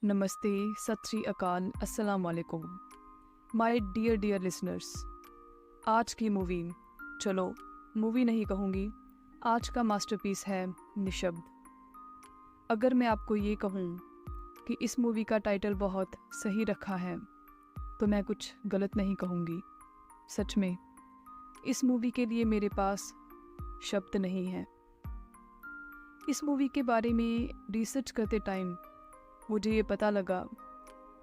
नमस्ते, सत श्री अकाल, अस्सलाम वालेकुम। माय डियर लिसनर्स, आज की मूवी, चलो मूवी नहीं कहूँगी, आज का मास्टरपीस है निशब्द। अगर मैं आपको ये कहूँ कि इस मूवी का टाइटल बहुत सही रखा है तो मैं कुछ गलत नहीं कहूँगी। सच में इस मूवी के लिए मेरे पास शब्द नहीं है। इस मूवी के बारे में रिसर्च करते टाइम मुझे ये पता लगा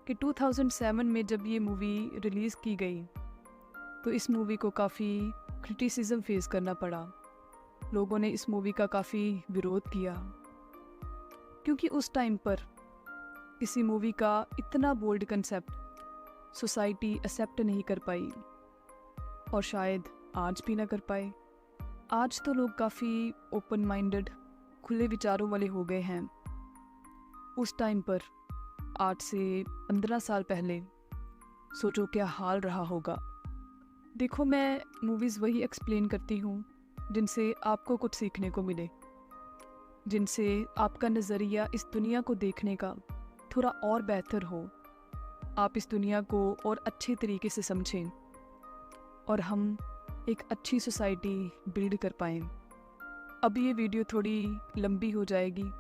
कि 2007 में जब ये मूवी रिलीज़ की गई तो इस मूवी को काफ़ी क्रिटिसिज्म फेस करना पड़ा। लोगों ने इस मूवी का काफ़ी विरोध किया क्योंकि उस टाइम पर किसी मूवी का इतना बोल्ड कंसेप्ट सोसाइटी एक्सेप्ट नहीं कर पाई और शायद आज भी ना कर पाए। आज तो लोग काफ़ी ओपन माइंडेड, खुले विचारों वाले हो गए हैं। उस टाइम पर आज से 15 साल पहले सोचो क्या हाल रहा होगा। देखो, मैं मूवीज़ वही एक्सप्लेन करती हूँ जिनसे आपको कुछ सीखने को मिले, जिनसे आपका नज़रिया इस दुनिया को देखने का थोड़ा और बेहतर हो, आप इस दुनिया को और अच्छे तरीके से समझें और हम एक अच्छी सोसाइटी बिल्ड कर पाएँ। अब ये वीडियो थोड़ी लंबी हो जाएगी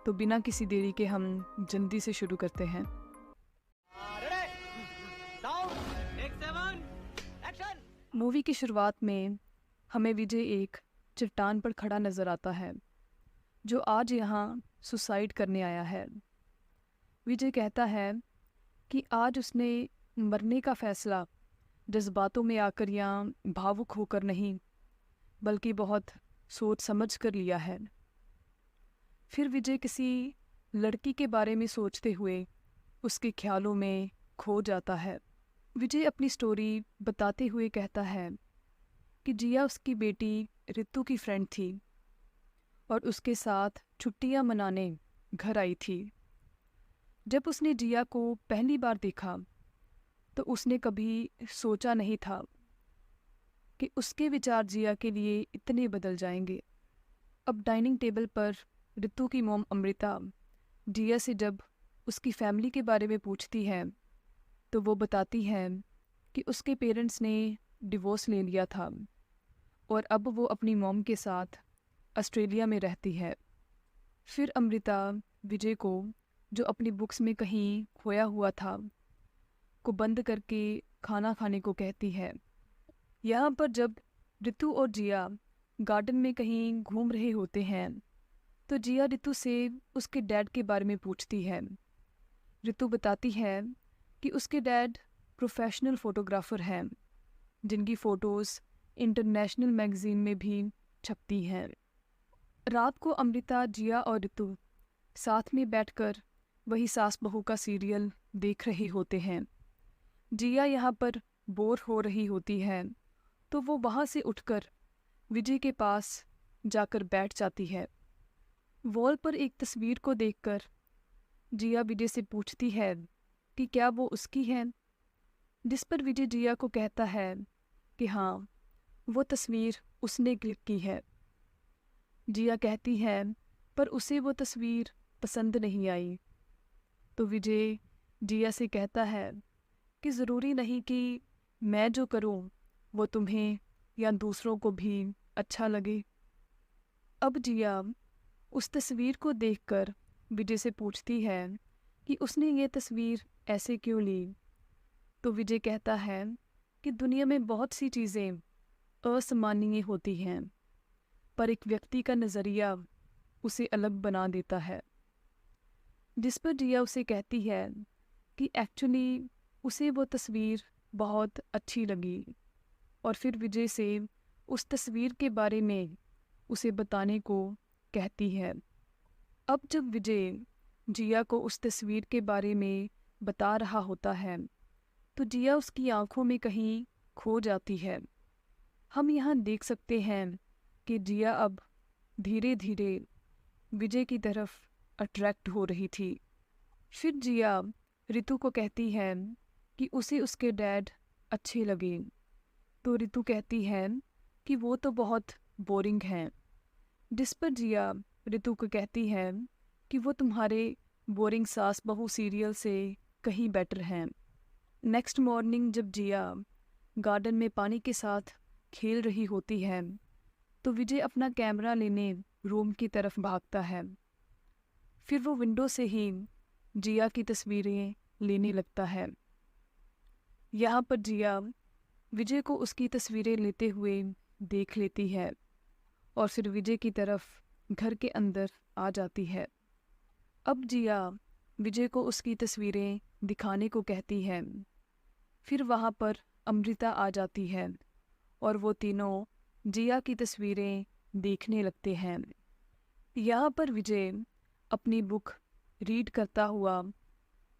तो बिना किसी देरी के हम जल्दी से शुरू करते हैं। मूवी की शुरुआत में हमें विजय एक चट्टान पर खड़ा नज़र आता है जो आज यहाँ सुसाइड करने आया है। विजय कहता है कि आज उसने मरने का फ़ैसला जज्बातों में आकर या भावुक होकर नहीं, बल्कि बहुत सोच समझ कर लिया है। फिर विजय किसी लड़की के बारे में सोचते हुए उसके ख्यालों में खो जाता है। विजय अपनी स्टोरी बताते हुए कहता है कि जिया उसकी बेटी रितु की फ्रेंड थी और उसके साथ छुट्टियां मनाने घर आई थी। जब उसने जिया को पहली बार देखा तो उसने कभी सोचा नहीं था कि उसके विचार जिया के लिए इतने बदल जाएंगे। अब डाइनिंग टेबल पर रितु की मॉम अमृता जिया से जब उसकी फैमिली के बारे में पूछती है तो वो बताती है कि उसके पेरेंट्स ने डिवोर्स ले लिया था और अब वो अपनी मॉम के साथ ऑस्ट्रेलिया में रहती है। फिर अमृता विजय को, जो अपनी बुक्स में कहीं खोया हुआ था, को बंद करके खाना खाने को कहती है। यहाँ पर जब रितु और जिया गार्डन में कहीं घूम रहे होते हैं तो जिया रितु से उसके डैड के बारे में पूछती है। रितु बताती है कि उसके डैड प्रोफेशनल फ़ोटोग्राफ़र हैं जिनकी फ़ोटोज़ इंटरनेशनल मैगज़ीन में भी छपती हैं। रात को अमृता, जिया और रितु साथ में बैठकर वही सास बहू का सीरियल देख रहे होते हैं। जिया यहाँ पर बोर हो रही होती है तो वो वहाँ से उठकर विजय के पास जाकर बैठ जाती है। वॉल पर एक तस्वीर को देखकर जिया विजय से पूछती है कि क्या वो उसकी है, जिस पर विजय जिया को कहता है कि हाँ, वो तस्वीर उसने क्लिक की है। जिया कहती है पर उसे वो तस्वीर पसंद नहीं आई। तो विजय जिया से कहता है कि ज़रूरी नहीं कि मैं जो करूँ वो तुम्हें या दूसरों को भी अच्छा लगे। अब जिया उस तस्वीर को देखकर विजय से पूछती है कि उसने ये तस्वीर ऐसे क्यों ली। तो विजय कहता है कि दुनिया में बहुत सी चीज़ें असामान्य होती हैं पर एक व्यक्ति का नज़रिया उसे अलग बना देता है। जिस पर जिया उसे कहती है कि एक्चुअली उसे वो तस्वीर बहुत अच्छी लगी और फिर विजय से उस तस्वीर के बारे में उसे बताने को कहती है। अब जब विजय जिया को उस तस्वीर के बारे में बता रहा होता है तो जिया उसकी आंखों में कहीं खो जाती है। हम यहाँ देख सकते हैं कि जिया अब धीरे धीरे विजय की तरफ अट्रैक्ट हो रही थी। फिर जिया रितु को कहती है कि उसे उसके डैड अच्छे लगे। तो रितु कहती है कि वो तो बहुत बोरिंग हैं, जिस पर जिया रितु को कहती है कि वो तुम्हारे बोरिंग सास बहू सीरियल से कहीं बेटर हैं। नेक्स्ट मॉर्निंग जब जिया गार्डन में पानी के साथ खेल रही होती है तो विजय अपना कैमरा लेने रूम की तरफ भागता है। फिर वो विंडो से ही जिया की तस्वीरें लेने लगता है। यहाँ पर जिया विजय को उसकी तस्वीरें लेते हुए देख लेती है और फिर विजय की तरफ घर के अंदर आ जाती है। अब जिया विजय को उसकी तस्वीरें दिखाने को कहती है। फिर वहाँ पर अमृता आ जाती है और वो तीनों जिया की तस्वीरें देखने लगते हैं। यहाँ पर विजय अपनी बुक रीड करता हुआ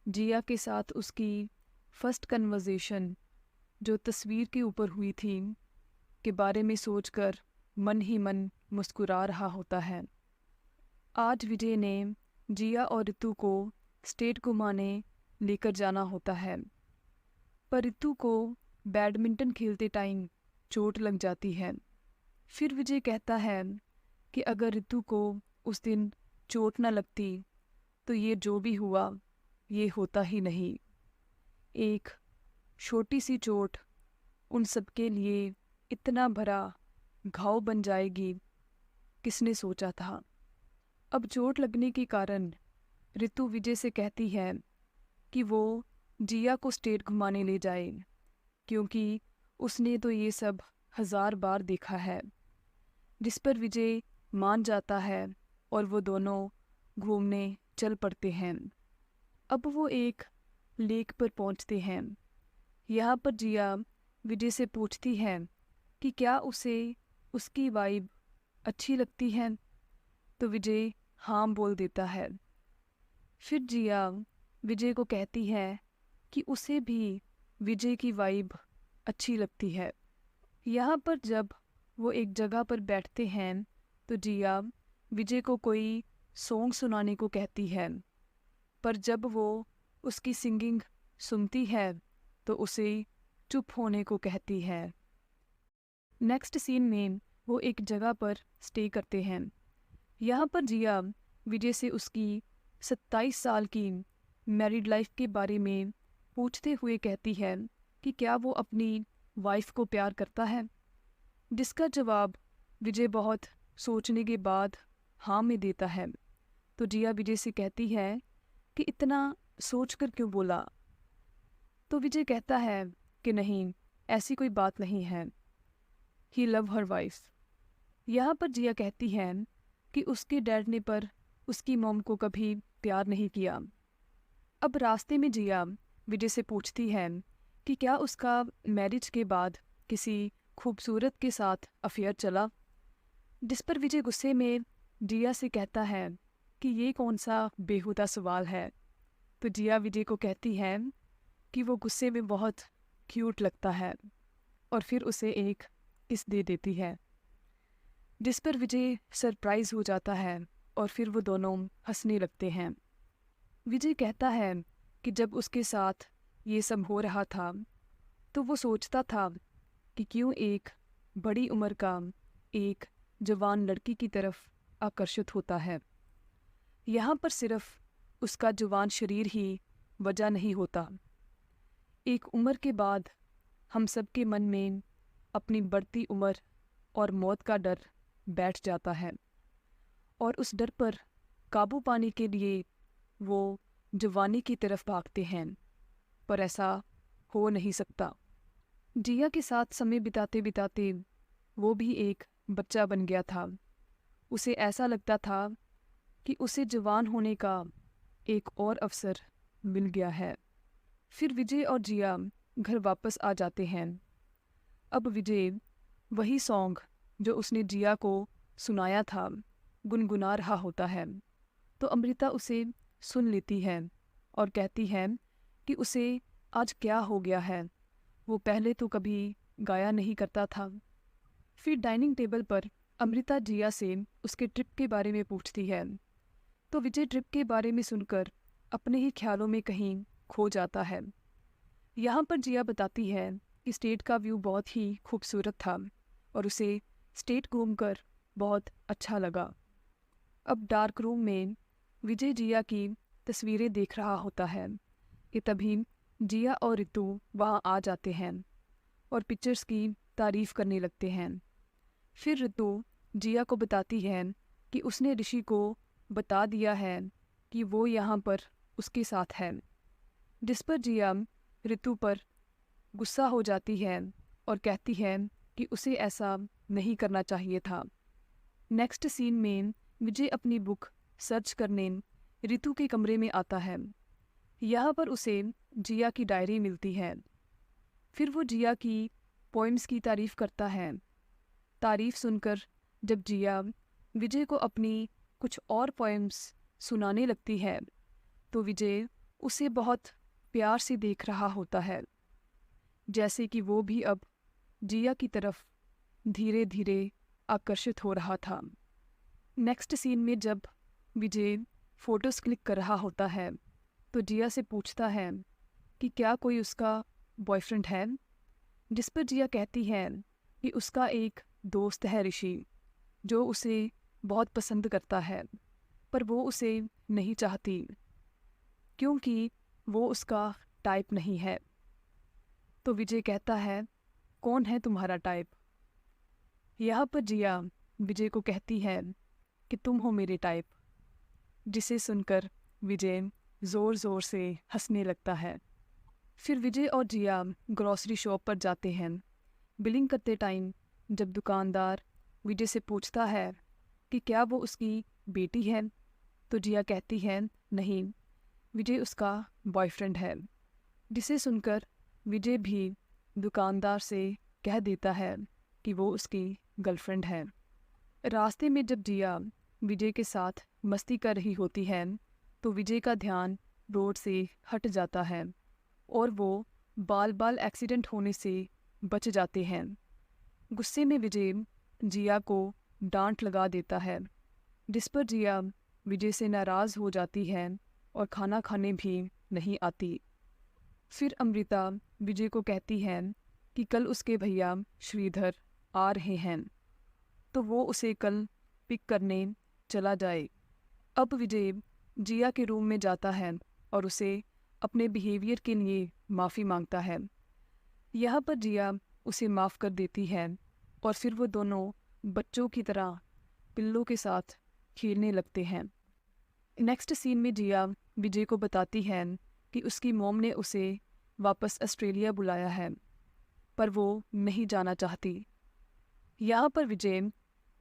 जिया के साथ उसकी फर्स्ट कन्वर्सेशन जो तस्वीर के ऊपर हुई थी के बारे में सोचकर मन ही मन मुस्कुरा रहा होता है। आज विजय ने जिया और ऋतु को स्टेट घुमाने लेकर जाना होता है, पर ऋतु को बैडमिंटन खेलते टाइम चोट लग जाती है। फिर विजय कहता है कि अगर ऋतु को उस दिन चोट न लगती तो ये जो भी हुआ ये होता ही नहीं। एक छोटी सी चोट उन सबके लिए इतना बड़ा घाव बन जाएगी, किसने सोचा था। अब चोट लगने के कारण ऋतु विजय से कहती है कि वो जिया को स्टेट घुमाने ले जाए, क्योंकि उसने तो ये सब 1000 बार देखा है। जिस पर विजय मान जाता है और वो दोनों घूमने चल पड़ते हैं। अब वो एक लेक पर पहुंचते हैं। यहाँ पर जिया विजय से पूछती है कि क्या उसे उसकी वाइब अच्छी लगती है, तो विजय हाँ बोल देता है। फिर जिया विजय को कहती है कि उसे भी विजय की वाइब अच्छी लगती है। यहाँ पर जब वो एक जगह पर बैठते हैं तो जिया विजय को कोई सॉन्ग सुनाने को कहती है, पर जब वो उसकी सिंगिंग सुनती है तो उसे चुप होने को कहती है। नेक्स्ट सीन में वो एक जगह पर स्टे करते हैं। यहाँ पर जिया विजय से उसकी 27 साल की मैरिड लाइफ के बारे में पूछते हुए कहती है कि क्या वो अपनी वाइफ को प्यार करता है, जिसका जवाब विजय बहुत सोचने के बाद हाँ में देता है। तो जिया विजय से कहती है कि इतना सोचकर क्यों बोला, तो विजय कहता है कि नहीं, ऐसी कोई बात नहीं है, ही लव हर वाइफ। यहाँ पर जिया कहती है कि उसके डैड ने पर उसकी मॉम को कभी प्यार नहीं किया। अब रास्ते में जिया विजय से पूछती है कि क्या उसका मैरिज के बाद किसी खूबसूरत के साथ अफेयर चला, जिस पर विजय गुस्से में जिया से कहता है कि ये कौन सा बेहुदा सवाल है। तो जिया विजय को कहती है कि वो गुस्से में बहुत क्यूट लगता है और फिर उसे एक किस दे देती है, जिस पर विजय सरप्राइज हो जाता है और फिर वो दोनों हंसने लगते हैं। विजय कहता है कि जब उसके साथ ये सब हो रहा था तो वो सोचता था कि क्यों एक बड़ी उम्र का एक जवान लड़की की तरफ आकर्षित होता है। यहाँ पर सिर्फ उसका जवान शरीर ही वजह नहीं होता। एक उम्र के बाद हम सबके मन में अपनी बढ़ती उम्र और मौत का डर बैठ जाता है और उस डर पर काबू पाने के लिए वो जवानी की तरफ भागते हैं, पर ऐसा हो नहीं सकता। जिया के साथ समय बिताते बिताते वो भी एक बच्चा बन गया था। उसे ऐसा लगता था कि उसे जवान होने का एक और अवसर मिल गया है। फिर विजय और जिया घर वापस आ जाते हैं। अब विजय वही सॉन्ग जो उसने जिया को सुनाया था गुनगुना रहा होता है, तो अमृता उसे सुन लेती है और कहती है कि उसे आज क्या हो गया है, वो पहले तो कभी गाया नहीं करता था। फिर डाइनिंग टेबल पर अमृता जिया से उसके ट्रिप के बारे में पूछती है, तो विजय ट्रिप के बारे में सुनकर अपने ही ख्यालों में कहीं खो जाता है। यहाँ पर जिया बताती है कि स्टेट का व्यू बहुत ही खूबसूरत था और उसे स्टेट घूमकर बहुत अच्छा लगा। अब डार्क रूम में विजय जिया की तस्वीरें देख रहा होता है कि तभी जिया और रितु वहाँ आ जाते हैं और पिक्चर्स की तारीफ़ करने लगते हैं। फिर रितु जिया को बताती है कि उसने ऋषि को बता दिया है कि वो यहाँ पर उसके साथ है, जिस पर जिया रितु पर गुस्सा हो जाती है और कहती है कि उसे ऐसा नहीं करना चाहिए था। नेक्स्ट सीन में विजय अपनी बुक सर्च करने रितु के कमरे में आता है। यहाँ पर उसे जिया की डायरी मिलती है। फिर वो जिया की पोइम्स की तारीफ़ करता है। तारीफ़ सुनकर जब जिया विजय को अपनी कुछ और पोइम्स सुनाने लगती है तो विजय उसे बहुत प्यार से देख रहा होता है, जैसे कि वो भी अब जिया की तरफ धीरे धीरे आकर्षित हो रहा था। नेक्स्ट सीन में जब विजय फ़ोटोज़ क्लिक कर रहा होता है तो जिया से पूछता है कि क्या कोई उसका बॉयफ्रेंड है, जिस पर जिया कहती है कि उसका एक दोस्त है ऋषि, जो उसे बहुत पसंद करता है, पर वो उसे नहीं चाहती क्योंकि वो उसका टाइप नहीं है। तो विजय कहता है, कौन है तुम्हारा टाइप? यहाँ पर जिया विजय को कहती है कि तुम हो मेरे टाइप, जिसे सुनकर विजय ज़ोर ज़ोर से हंसने लगता है। फिर विजय और जिया ग्रॉसरी शॉप पर जाते हैं। बिलिंग करते टाइम जब दुकानदार विजय से पूछता है कि क्या वो उसकी बेटी है, तो जिया कहती है नहीं, विजय उसका बॉयफ्रेंड है, जिसे सुनकर विजय भी दुकानदार से कह देता है कि वो उसकी गर्लफ्रेंड है। रास्ते में जब जिया विजय के साथ मस्ती कर रही होती है तो विजय का ध्यान रोड से हट जाता है और वो बाल बाल एक्सीडेंट होने से बच जाते हैं। गुस्से में विजय जिया को डांट लगा देता है, जिस पर जिया विजय से नाराज़ हो जाती है और खाना खाने भी नहीं आती। फिर अमृता विजय को कहती है कि कल उसके भैया श्रीधर आ रहे हैं तो वो उसे कल पिक करने चला जाए। अब विजय जिया के रूम में जाता है और उसे अपने बिहेवियर के लिए माफ़ी मांगता है। यहाँ पर जिया उसे माफ़ कर देती है और फिर वो दोनों बच्चों की तरह पिल्लों के साथ खेलने लगते हैं। नेक्स्ट सीन में जिया विजय को बताती है कि उसकी मॉम ने उसे वापस ऑस्ट्रेलिया बुलाया है, पर वो नहीं जाना चाहती। यहाँ पर विजय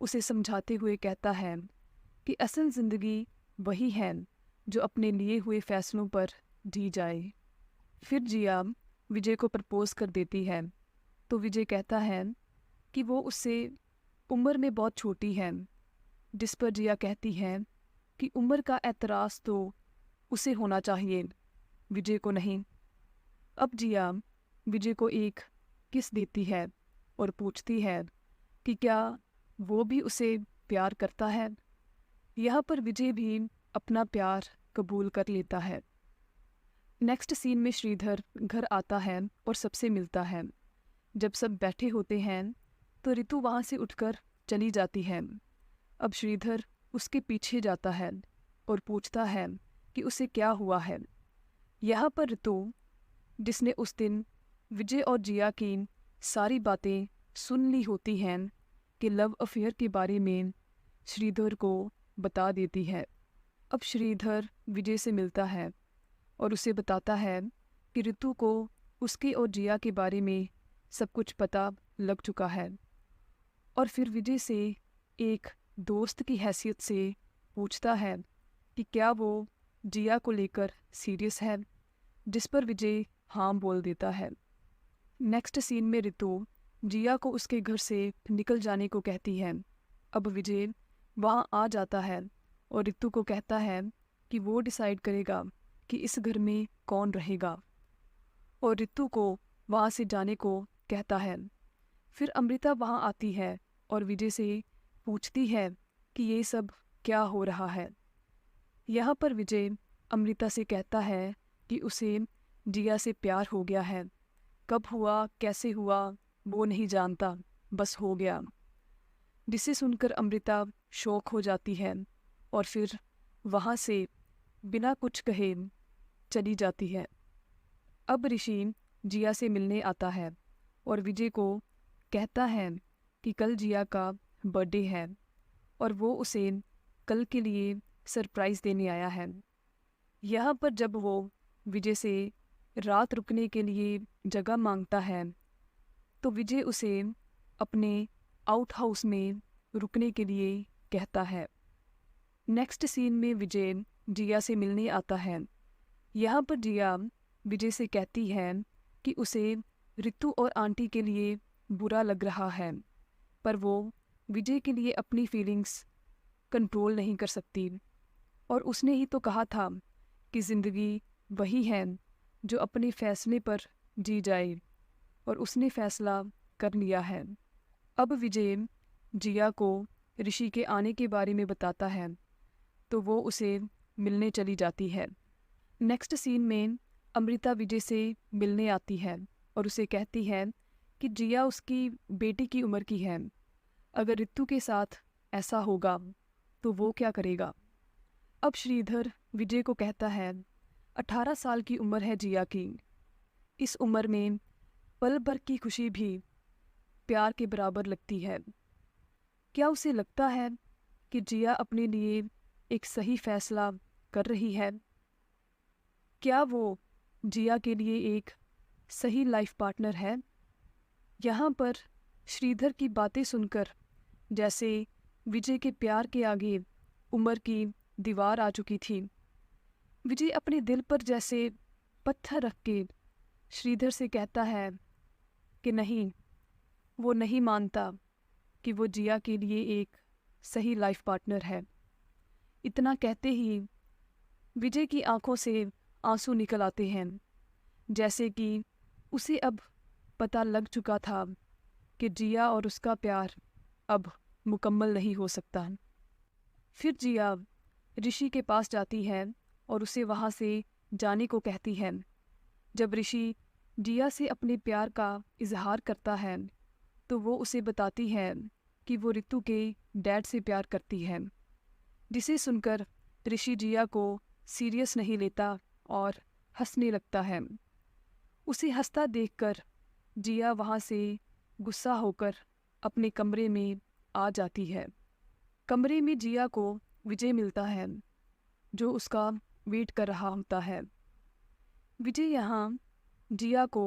उसे समझाते हुए कहता है कि असल ज़िंदगी वही है जो अपने लिए हुए फ़ैसलों पर जी जाए। फिर जिया विजय को प्रपोज़ कर देती है तो विजय कहता है कि वो उससे उम्र में बहुत छोटी है, जिस पर जिया कहती है कि उम्र का एतराज़ तो उसे होना चाहिए, विजय को नहीं। अब जिया विजय को एक किस देती है और पूछती है कि क्या वो भी उसे प्यार करता है। यहाँ पर विजय भी अपना प्यार कबूल कर लेता है। नेक्स्ट सीन में श्रीधर घर आता है और सबसे मिलता है। जब सब बैठे होते हैं तो रितु वहाँ से उठकर चली जाती है। अब श्रीधर उसके पीछे जाता है और पूछता है कि उसे क्या हुआ है। यहाँ पर रितु, जिसने उस दिन विजय और जिया की सारी बातें सुन ली होती हैं, कि लव अफेयर के बारे में श्रीधर को बता देती है। अब श्रीधर विजय से मिलता है और उसे बताता है कि रितु को उसके और जिया के बारे में सब कुछ पता लग चुका है और फिर विजय से एक दोस्त की हैसियत से पूछता है कि क्या वो जिया को लेकर सीरियस है, जिस पर विजय हाँ बोल देता है। नेक्स्ट सीन में रितु जिया को उसके घर से निकल जाने को कहती है। अब विजय वहाँ आ जाता है और रितु को कहता है कि वो डिसाइड करेगा कि इस घर में कौन रहेगा और रितु को वहाँ से जाने को कहता है। फिर अमृता वहाँ आती है और विजय से पूछती है कि ये सब क्या हो रहा है। यहाँ पर विजय अमृता से कहता है कि उसे जिया से प्यार हो गया है। कब हुआ, कैसे हुआ, वो नहीं जानता, बस हो गया। जिसे सुनकर अमृता शॉक हो जाती है और फिर वहाँ से बिना कुछ कहे चली जाती है। अब ऋषि जिया से मिलने आता है और विजय को कहता है कि कल जिया का बर्थडे है और वो उसे कल के लिए सरप्राइज़ देने आया है। यहाँ पर जब वो विजय से रात रुकने के लिए जगह मांगता है तो विजय उसे अपने आउट हाउस में रुकने के लिए कहता है। नेक्स्ट सीन में विजय जिया से मिलने आता है। यहाँ पर जिया विजय से कहती है कि उसे रितु और आंटी के लिए बुरा लग रहा है, पर वो विजय के लिए अपनी फीलिंग्स कंट्रोल नहीं कर सकती। और उसने ही तो कहा था कि ज़िंदगी वही है जो अपने फैसले पर जी जाए, और उसने फैसला कर लिया है। अब विजय जिया को ऋषि के आने के बारे में बताता है तो वो उसे मिलने चली जाती है। नेक्स्ट सीन में अमृता विजय से मिलने आती है और उसे कहती है कि जिया उसकी बेटी की उम्र की है, अगर रितु के साथ ऐसा होगा तो वो क्या करेगा। अब श्रीधर विजय को कहता है 18 साल की उम्र है जिया की, इस उम्र में पल भर की खुशी भी प्यार के बराबर लगती है। क्या उसे लगता है कि जिया अपने लिए एक सही फैसला कर रही है? क्या वो जिया के लिए एक सही लाइफ पार्टनर है? यहाँ पर श्रीधर की बातें सुनकर जैसे विजय के प्यार के आगे उम्र की दीवार आ चुकी थी। विजय अपने दिल पर जैसे पत्थर रख के श्रीधर से कहता है कि नहीं, वो नहीं मानता कि वो जिया के लिए एक सही लाइफ पार्टनर है। इतना कहते ही विजय की आंखों से आंसू निकल आते हैं, जैसे कि उसे अब पता लग चुका था कि जिया और उसका प्यार अब मुकम्मल नहीं हो सकता। फिर जिया ऋषि के पास जाती है और उसे वहाँ से जाने को कहती है। जब ऋषि जिया से अपने प्यार का इजहार करता है तो वो उसे बताती है कि वो रितु के डैड से प्यार करती है, जिसे सुनकर ऋषि जिया को सीरियस नहीं लेता और हंसने लगता है। उसे हंसता देखकर जिया वहाँ से गुस्सा होकर अपने कमरे में आ जाती है। कमरे में जिया को विजय मिलता है जो उसका वेट कर रहा होता है। विजय यहाँ जिया को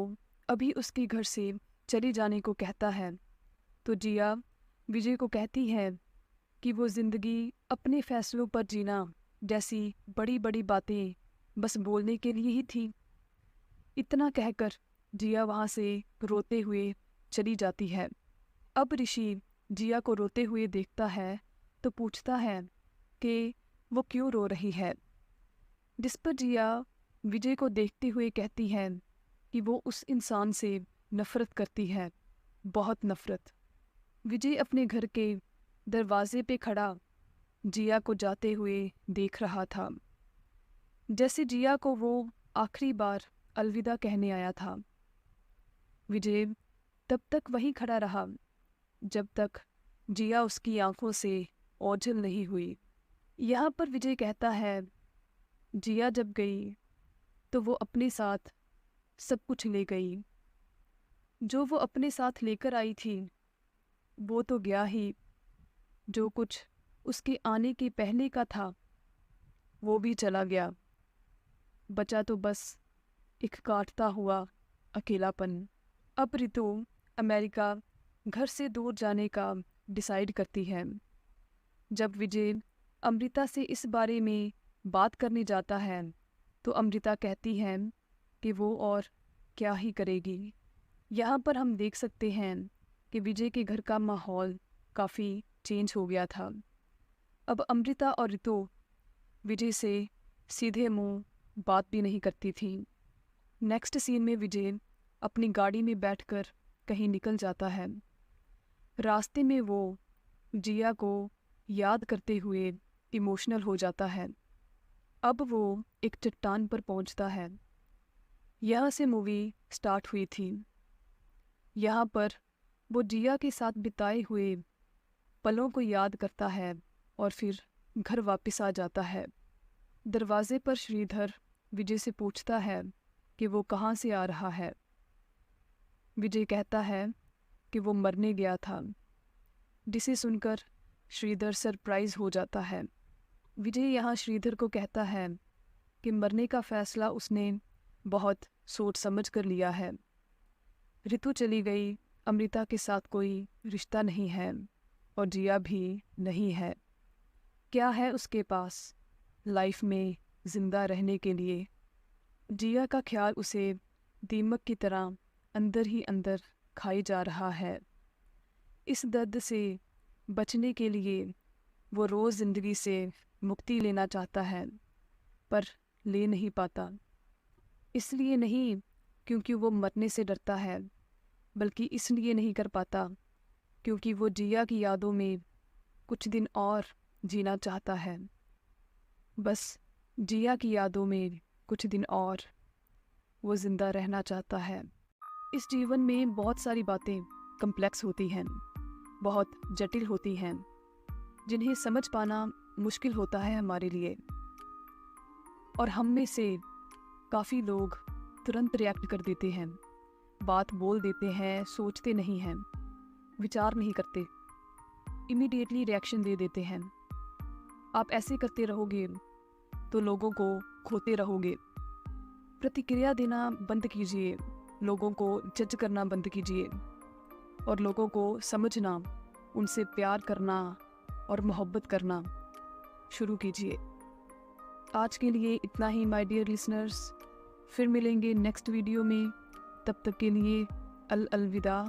अभी उसके घर से चले जाने को कहता है तो जिया विजय को कहती है कि वो ज़िंदगी अपने फैसलों पर जीना जैसी बड़ी बड़ी बातें बस बोलने के लिए ही थी। इतना कहकर जिया वहाँ से रोते हुए चली जाती है। अब ऋषि जिया को रोते हुए देखता है तो पूछता है कि वो क्यों रो रही है, जिस पर जिया विजय को देखते हुए कहती है कि वो उस इंसान से नफ़रत करती है, बहुत नफ़रत। विजय अपने घर के दरवाजे पे खड़ा जिया को जाते हुए देख रहा था, जैसे जिया को वो आखिरी बार अलविदा कहने आया था। विजय तब तक वहीं खड़ा रहा जब तक जिया उसकी आंखों से ओझल नहीं हुई। यहाँ पर विजय कहता है जिया जब गई तो वो अपने साथ सब कुछ ले गई, जो वो अपने साथ लेकर आई थी वो तो गया ही, जो कुछ उसके आने के पहले का था वो भी चला गया, बचा तो बस एक काटता हुआ अकेलापन। अब रितु अमेरिका घर से दूर जाने का डिसाइड करती है। जब विजय अमृता से इस बारे में बात करने जाता है तो अमृता कहती है कि वो और क्या ही करेगी। यहाँ पर हम देख सकते हैं कि विजय के घर का माहौल काफ़ी चेंज हो गया था। अब अमृता और रितु विजय से सीधे मुंह बात भी नहीं करती थी। नेक्स्ट सीन में विजय अपनी गाड़ी में बैठकर कहीं निकल जाता है। रास्ते में वो जिया को याद करते हुए इमोशनल हो जाता है। अब वो एक चट्टान पर पहुंचता है। यहाँ से मूवी स्टार्ट हुई थी। यहाँ पर वो जिया के साथ बिताए हुए पलों को याद करता है और फिर घर वापस आ जाता है। दरवाजे पर श्रीधर विजय से पूछता है कि वो कहाँ से आ रहा है। विजय कहता है कि वो मरने गया था, जिसे सुनकर श्रीधर सरप्राइज हो जाता है। विजय यहाँ श्रीधर को कहता है कि मरने का फैसला उसने बहुत सोच समझ कर लिया है। ऋतु चली गई, अमृता के साथ कोई रिश्ता नहीं है और जिया भी नहीं है। क्या है उसके पास लाइफ में ज़िंदा रहने के लिए? जिया का ख्याल उसे दीमक की तरह अंदर ही अंदर खाई जा रहा है। इस दर्द से बचने के लिए वो रोज़ ज़िंदगी से मुक्ति लेना चाहता है, पर ले नहीं पाता। इसलिए नहीं क्योंकि वो मरने से डरता है, बल्कि इसलिए नहीं कर पाता क्योंकि वो जिया की यादों में कुछ दिन और जीना चाहता है। बस जिया की यादों में कुछ दिन और वो ज़िंदा रहना चाहता है। इस जीवन में बहुत सारी बातें कम्प्लेक्स होती हैं, बहुत जटिल होती हैं, जिन्हें समझ पाना मुश्किल होता है हमारे लिए। और हम में से काफ़ी लोग तुरंत रिएक्ट कर देते हैं, बात बोल देते हैं, सोचते नहीं हैं, विचार नहीं करते, इमीडिएटली रिएक्शन दे देते हैं। आप ऐसे करते रहोगे तो लोगों को खोते रहोगे। प्रतिक्रिया देना बंद कीजिए, लोगों को जज करना बंद कीजिए और लोगों को समझना, उनसे प्यार करना और मोहब्बत करना शुरू कीजिए। आज के लिए इतना ही माय डियर लिसनर्स। फिर मिलेंगे नेक्स्ट वीडियो में। तब तक के लिए अलविदा।